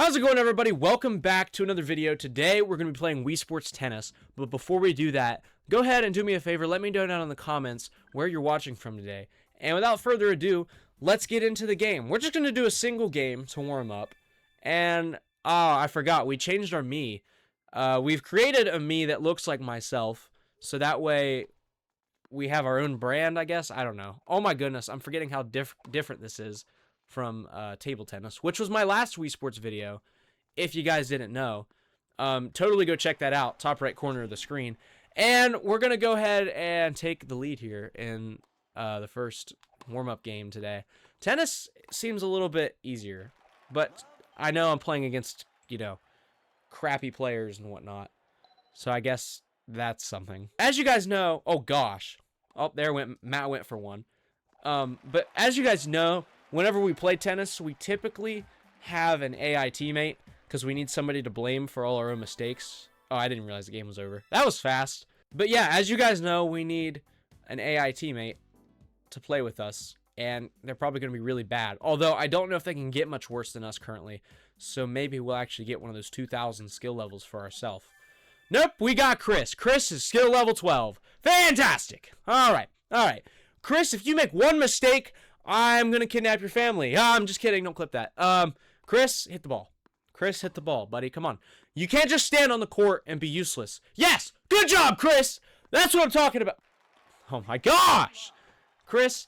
How's it going, everybody? Welcome back to another video. Today we're going to be playing Wii Sports Tennis, but before we do that, go ahead and do me a favor. Let me know down in the comments where you're watching from today. And without further ado, let's get into the game. We're just going to do a single game to warm up. And, I forgot, we changed our Mii. We've created a Mii that looks like myself, so that way we have our own brand, I guess. I don't know. Oh my goodness, I'm forgetting how different this is from table tennis, which was my last Wii Sports video, if you guys didn't know. Totally go check that out, top right corner of the screen. And we're going to go ahead and take the lead here in the first warm-up game today. Tennis seems a little bit easier, but I know I'm playing against, you know, crappy players and whatnot, so I guess that's something. As you guys know, oh gosh, oh, there went, Matt went for one. But as you guys know, whenever we play tennis, we typically have an AI teammate because we need somebody to blame for all our own mistakes. Oh, I didn't realize the game was over. That was fast. But yeah, as you guys know, we need an AI teammate to play with us, and they're probably going to be really bad. Although, I don't know if they can get much worse than us currently, so maybe we'll actually get one of those 2,000 skill levels for ourselves. Nope, we got Chris. Chris is skill level 12. Fantastic. All right. Chris, if you make one mistake, I'm going to kidnap your family. I'm just kidding. Don't clip that. Chris, hit the ball. Chris, hit the ball, buddy. Come on. You can't just stand on the court and be useless. Yes! Good job, Chris! That's what I'm talking about. Oh, my gosh! Chris,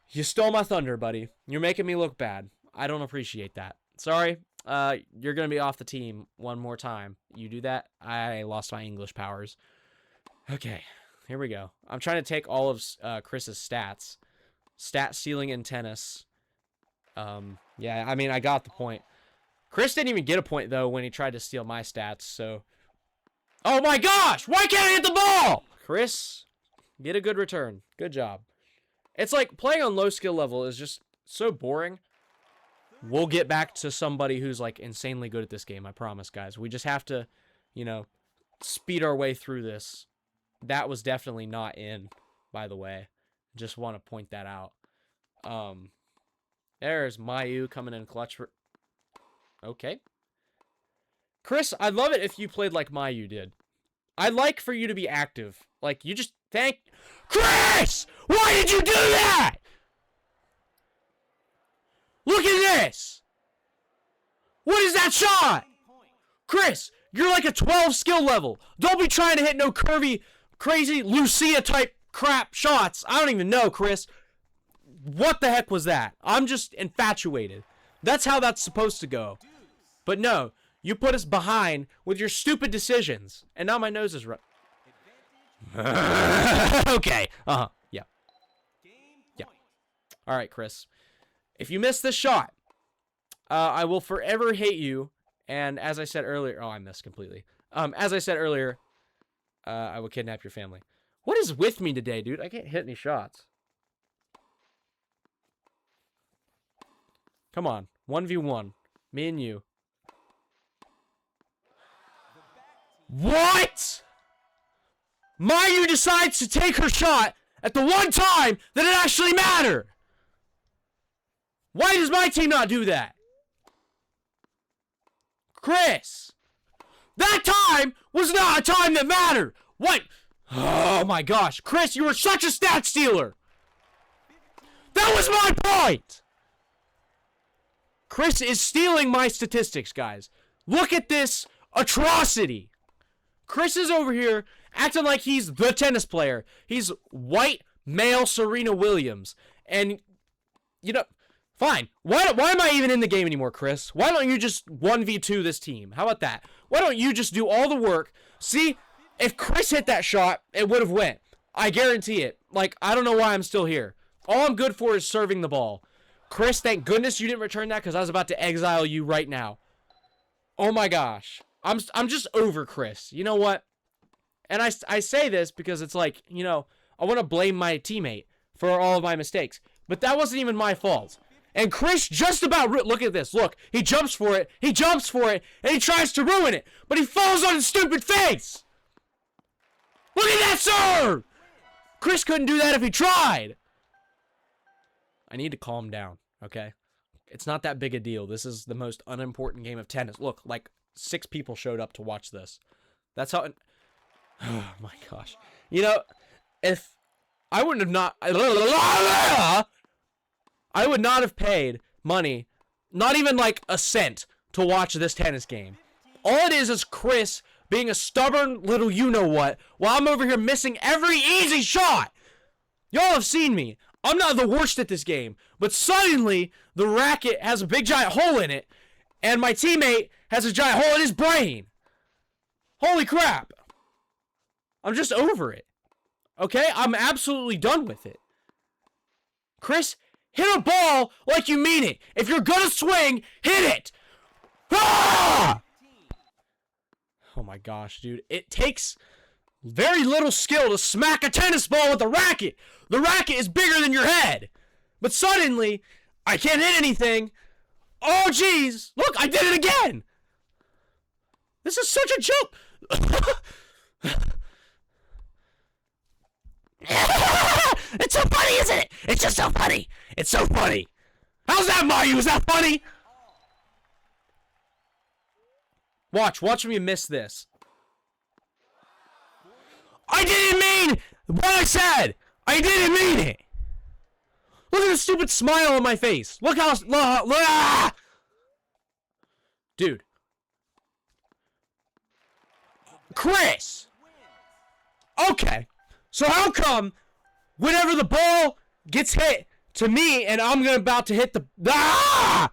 you stole my thunder, buddy. You're making me look bad. I don't appreciate that. Sorry. You're going to be off the team one more time. You do that, I lost my English powers. Okay. Here we go. I'm trying to take all of Chris's stats. Stat stealing in tennis. Yeah, I mean, I got the point. Chris didn't even get a point, though, when he tried to steal my stats, so... Oh my gosh! Why can't I hit the ball? Chris, get a good return. Good job. It's like, playing on low skill level is just so boring. We'll get back to somebody who's, like, insanely good at this game, I promise, guys. We just have to, you know, speed our way through this. That was definitely not in, by the way. Just want to point that out. There's Mayu coming in clutch for... Okay. Chris, I'd love it if you played like Mayu did. I'd like for you to be active. Like, you just... Chris! Why did you do that? Look at this! What is that shot? Chris, you're like a 12 skill level. Don't be trying to hit no curvy, crazy Lucia type crap shots. I don't even know, Chris. What the heck was that? I'm just infatuated. That's how that's supposed to go. But no, you put us behind with your stupid decisions. And now my nose is running. Okay. Yeah. Yeah. All right, Chris. If you miss this shot, I will forever hate you. And as I said earlier... Oh, I missed completely. As I said earlier, I will kidnap your family. What is with me today, dude? I can't hit any shots. Come on. 1v1. Me and you. What? Mayu decides to take her shot at the one time that it actually mattered. Why does my team not do that? Chris. That time was not a time that mattered. What? Oh my gosh. Chris, you were such a stat stealer. That was my point. Chris is stealing my statistics, guys. Look at this atrocity. Chris is over here acting like he's the tennis player. He's white male Serena Williams. And, you know, fine. Why am I even in the game anymore, Chris? Why don't you just 1v2 this team? How about that? Why don't you just do all the work? See, if Chris hit that shot, it would have went. I guarantee it. Like, I don't know why I'm still here. All I'm good for is serving the ball. Chris, thank goodness you didn't return that because I was about to exile you right now. Oh my gosh. I'm just over Chris. You know what? And I say this because it's like, you know, I want to blame my teammate for all of my mistakes. But that wasn't even my fault. And Chris just about... Look at this. Look. He jumps for it. He jumps for it. And he tries to ruin it. But he falls on his stupid face. Look at that serve! Chris couldn't do that if he tried. I need to calm down, okay? It's not that big a deal. This is the most unimportant game of tennis. Look, like 6 people showed up to watch this. That's how... Oh my gosh. You know, if I wouldn't have not... I would not have paid money, not even like a cent, to watch this tennis game. All it is Chris being a stubborn little you-know-what while I'm over here missing every easy shot. Y'all have seen me. I'm not the worst at this game, but suddenly the racket has a big giant hole in it, and my teammate has a giant hole in his brain. Holy crap. I'm just over it. Okay? I'm absolutely done with it. Chris, hit a ball like you mean it. If you're gonna swing, hit it. Ah! Oh my gosh, dude. It takes very little skill to smack a tennis ball with a racket. The racket is bigger than your head. But suddenly, I can't hit anything. Oh, jeez. Look, I did it again. This is such a joke. It's so funny, isn't it? It's just so funny. It's so funny. How's that, Mario? Is that funny? Watch me miss this. I didn't mean what I said. I didn't mean it. Look at the stupid smile on my face. Look how... ah! Dude. Chris. Okay. So how come whenever the ball gets hit to me and I'm about to hit the... Ah!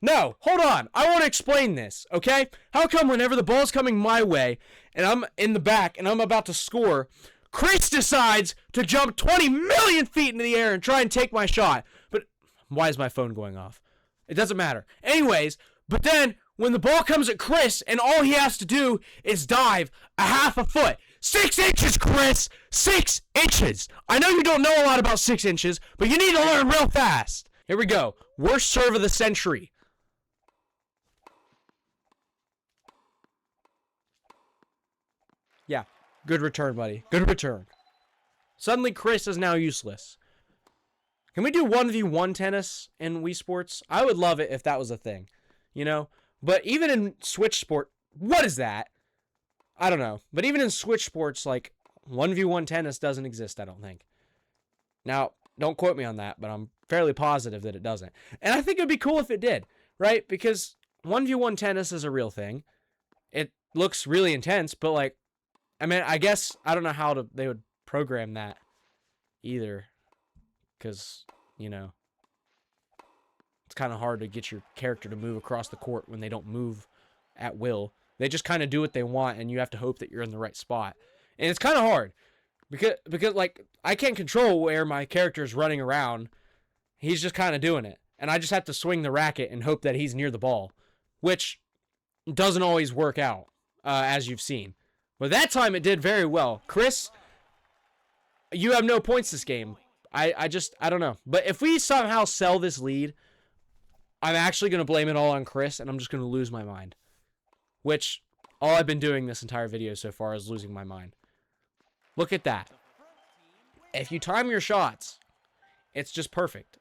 No, hold on. I want to explain this, okay? How come whenever the ball's coming my way and I'm in the back and I'm about to score, Chris decides to jump 20 million feet into the air and try and take my shot? But why is my phone going off? It doesn't matter. Anyways, but then when the ball comes at Chris and all he has to do is dive a half a foot. 6 inches, Chris! 6 inches! I know you don't know a lot about 6 inches, but you need to learn real fast. Here we go. Worst serve of the century. Yeah, good return, buddy. Good return. Suddenly, Chris is now useless. Can we do 1v1 tennis in Wii Sports? I would love it if that was a thing, you know? But even in Switch Sport, what is that? I don't know. But even in Switch Sports, like, 1v1 tennis doesn't exist, I don't think. Now, don't quote me on that, but I'm fairly positive that it doesn't. And I think it would be cool if it did, right? Because 1v1 tennis is a real thing. It looks really intense, but, like, I mean, I guess, I don't know how they would program that either. Because, you know, it's kind of hard to get your character to move across the court when they don't move at will. They just kind of do what they want, and you have to hope that you're in the right spot. And it's kind of hard. Because, like, I can't control where my character is running around. He's just kind of doing it. And I just have to swing the racket and hope that he's near the ball. Which doesn't always work out, as you've seen. But that time it did very well. Chris, you have no points this game. I don't know. But if we somehow sell this lead, I'm actually going to blame it all on Chris, and I'm just going to lose my mind. Which, all I've been doing this entire video so far is losing my mind. Look at that. If you time your shots, it's just perfect.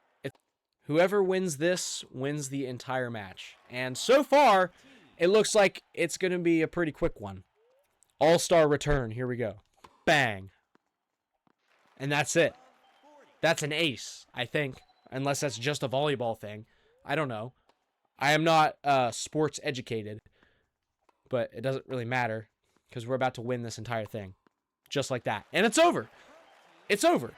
Whoever wins this wins the entire match. And so far, it looks like it's going to be a pretty quick one. All-star return. Here we go. Bang. And that's it. That's an ace, I think. Unless that's just a volleyball thing. I don't know. I am not sports educated. But it doesn't really matter. Because we're about to win this entire thing. Just like that. And it's over. It's over.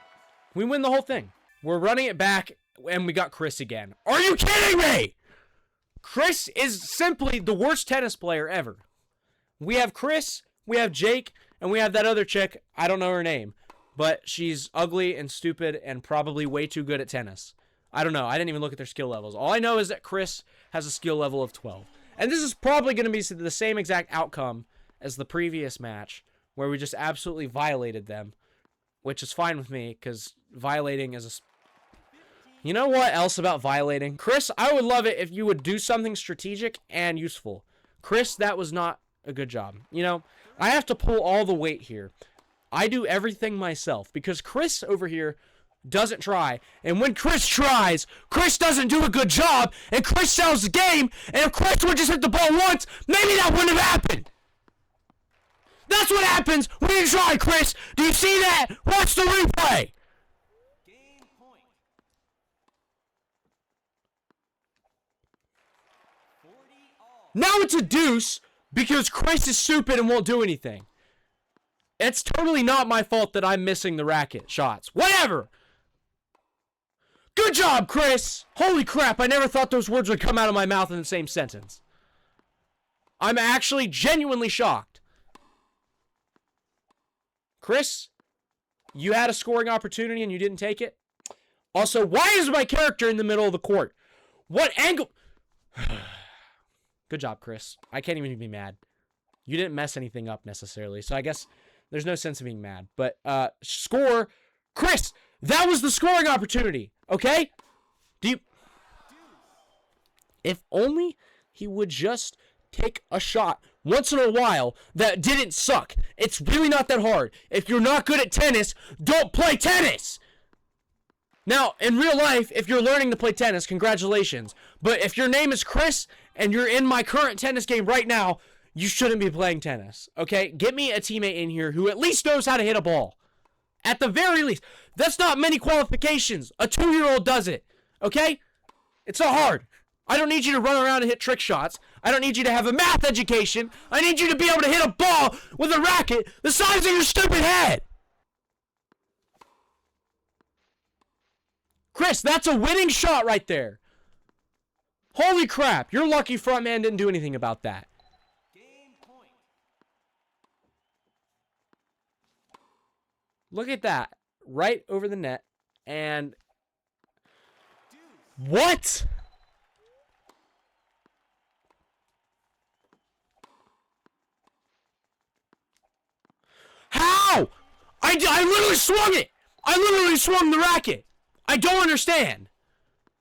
We win the whole thing. We're running it back. And we got Chris again. Are you kidding me? Chris is simply the worst tennis player ever. We have Chris. We have Jake, and we have that other chick. I don't know her name, but she's ugly and stupid and probably way too good at tennis. I don't know. I didn't even look at their skill levels. All I know is that Chris has a skill level of 12. And this is probably going to be the same exact outcome as the previous match, where we just absolutely violated them, which is fine with me, because violating is a... You know what else about violating? Chris, I would love it if you would do something strategic and useful. Chris, that was not a good job. You know, I have to pull all the weight here. I do everything myself because Chris over here doesn't try. And when Chris tries, Chris doesn't do a good job, and Chris sells the game, and if Chris would just hit the ball once, maybe that wouldn't have happened. That's what happens when you try, Chris. Do you see that? Watch the replay. Game point. 40 all. Now it's a deuce because Chris is stupid and won't do anything. It's totally not my fault that I'm missing the racket shots. Whatever. Good job, Chris. Holy crap, I never thought those words would come out of my mouth in the same sentence. I'm actually genuinely shocked. Chris, you had a scoring opportunity and you didn't take it? Also, why is my character in the middle of the court? What angle? Good job, Chris. I can't even be mad. You didn't mess anything up necessarily, so I guess there's no sense of being mad. But, score. Chris, that was the scoring opportunity, okay? If only he would just take a shot once in a while that didn't suck. It's really not that hard. If you're not good at tennis, don't play tennis. Now, in real life, if you're learning to play tennis, congratulations. But if your name is Chris and you're in my current tennis game right now, you shouldn't be playing tennis, okay? Get me a teammate in here who at least knows how to hit a ball. At the very least. That's not many qualifications. A 2-year-old does it, okay? It's not hard. I don't need you to run around and hit trick shots. I don't need you to have a math education. I need you to be able to hit a ball with a racket the size of your stupid head. Chris, that's a winning shot right there. Holy crap, your lucky front man didn't do anything about that. Game point. Look at that. Right over the net. And... what? How? I literally swung it. I literally swung the racket. I don't understand.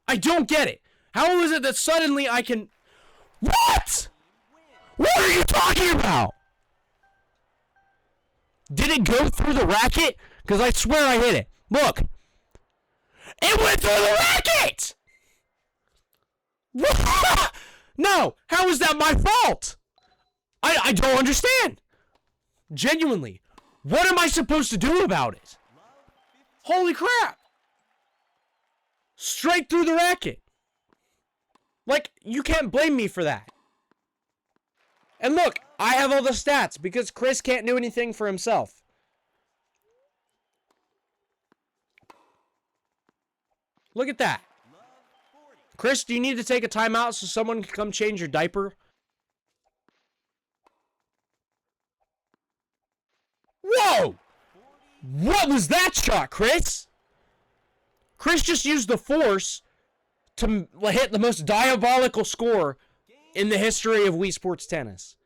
I don't get it. How is it that suddenly I can... what? What are you talking about? Did it go through the racket? Because I swear I hit it. Look. It went through the racket! What? No. How is that my fault? I don't understand. Genuinely. What am I supposed to do about it? Holy crap. Straight through the racket. Like, you can't blame me for that. And look, I have all the stats because Chris can't do anything for himself. Look at that. Chris, do you need to take a timeout so someone can come change your diaper? Whoa! What was that shot, Chris? Chris just used the force to hit the most diabolical score in the history of Wii Sports Tennis.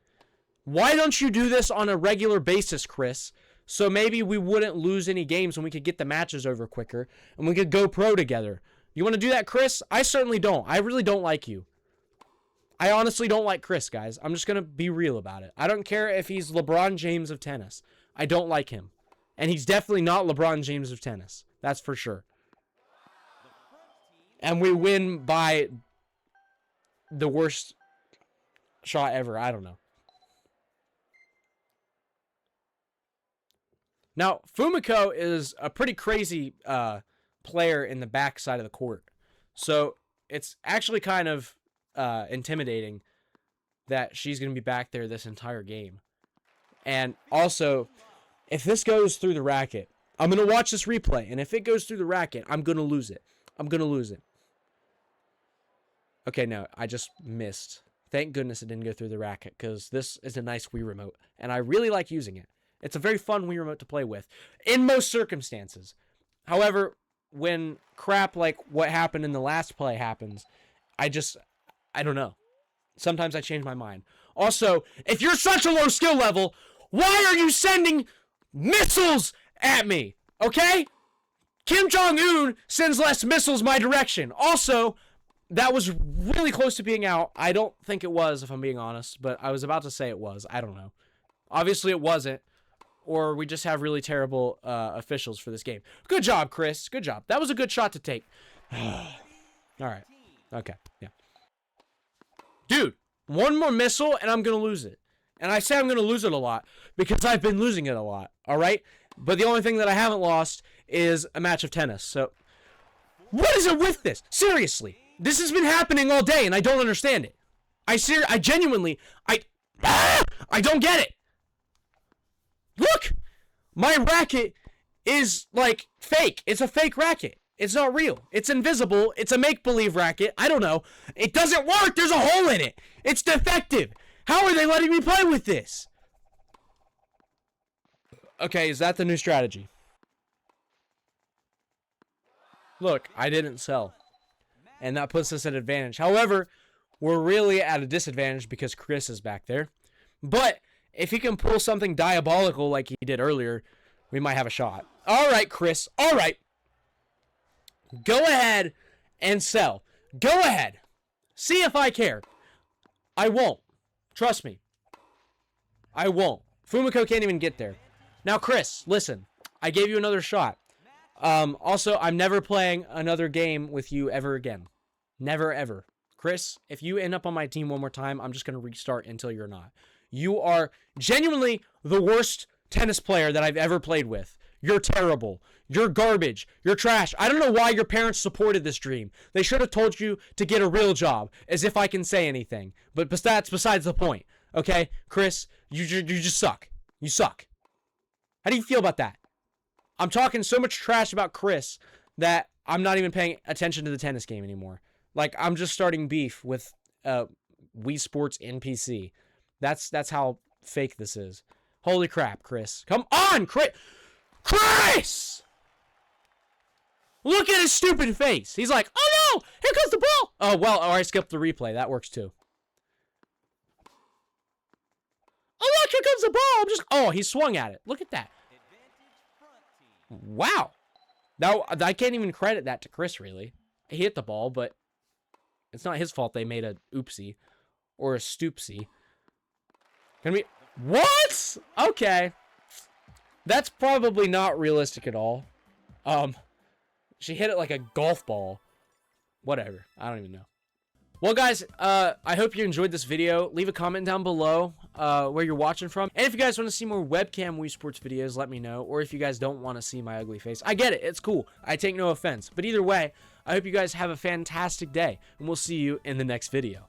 Why don't you do this on a regular basis, Chris? So maybe we wouldn't lose any games and we could get the matches over quicker and we could go pro together. You want to do that, Chris? I certainly don't. I really don't like you. I honestly don't like Chris, guys. I'm just going to be real about it. I don't care if he's LeBron James of tennis. I don't like him. And he's definitely not LeBron James of tennis. That's for sure. And we win by the worst shot ever. I don't know. Now, Fumiko is a pretty crazy player in the back side of the court. So it's actually kind of intimidating that she's going to be back there this entire game. And also, if this goes through the racket, I'm going to watch this replay. And if it goes through the racket, I'm going to lose it. I'm going to lose it. Okay, no, I just missed. Thank goodness it didn't go through the racket because this is a nice Wii remote. And I really like using it. It's a very fun Wii remote to play with in most circumstances. However, when crap like what happened in the last play happens, I don't know. Sometimes I change my mind. Also, if you're such a low skill level, why are you sending missiles at me? Okay? Kim Jong-un sends less missiles my direction. Also, that was really close to being out. I don't think it was, if I'm being honest, but I was about to say it was. I don't know. Obviously, it wasn't. or we just have really terrible officials for this game. Good job, Chris. Good job. That was a good shot to take. All right. Okay. Yeah. Dude, one more missile and I'm going to lose it. And I say I'm going to lose it a lot because I've been losing it a lot. All right? But the only thing that I haven't lost is a match of tennis. So, what is it with this? Seriously. This has been happening all day and I don't understand it. I genuinely, I don't get it. Look! My racket is, like, fake. It's a fake racket. It's not real. It's invisible. It's a make-believe racket. I don't know. It doesn't work. There's a hole in it. It's defective. How are they letting me play with this? Okay, is that the new strategy? Look, I didn't sell. And that puts us at advantage. However, we're really at a disadvantage because Chris is back there. But if he can pull something diabolical like he did earlier, we might have a shot. All right, Chris. All right. Go ahead and sell. Go ahead. See if I care. I won't. Trust me. I won't. Fumiko can't even get there. Now, Chris, listen. I gave you another shot. Also, I'm never playing another game with you ever again. Never, ever. Chris, if you end up on my team one more time, I'm just going to restart until you're not. You are genuinely the worst tennis player that I've ever played with. You're terrible. You're garbage. You're trash. I don't know why your parents supported this dream. They should have told you to get a real job, as if I can say anything. But that's besides the point. Okay, Chris, you just suck. You suck. How do you feel about that? I'm talking so much trash about Chris that I'm not even paying attention to the tennis game anymore. Like, I'm just starting beef with Wii Sports NPC. That's how fake this is. Holy crap, Chris. Come on, Chris! Chris! Look at his stupid face. He's like, oh no! Here comes the ball! Oh, well, I skipped the replay. That works too. Oh, look, here comes the ball! Oh, he swung at it. Look at that. Wow. Now, I can't even credit that to Chris, really. He hit the ball, but it's not his fault they made a oopsie. Or a stoopsie. Can we... What? Okay. That's probably not realistic at all. She hit it like a golf ball. Whatever. I don't even know. Well, guys, I hope you enjoyed this video. Leave a comment down below where you're watching from. And if you guys want to see more webcam Wii Sports videos, let me know. Or if you guys don't want to see my ugly face, I get it. It's cool. I take no offense. But either way, I hope you guys have a fantastic day. And we'll see you in the next video.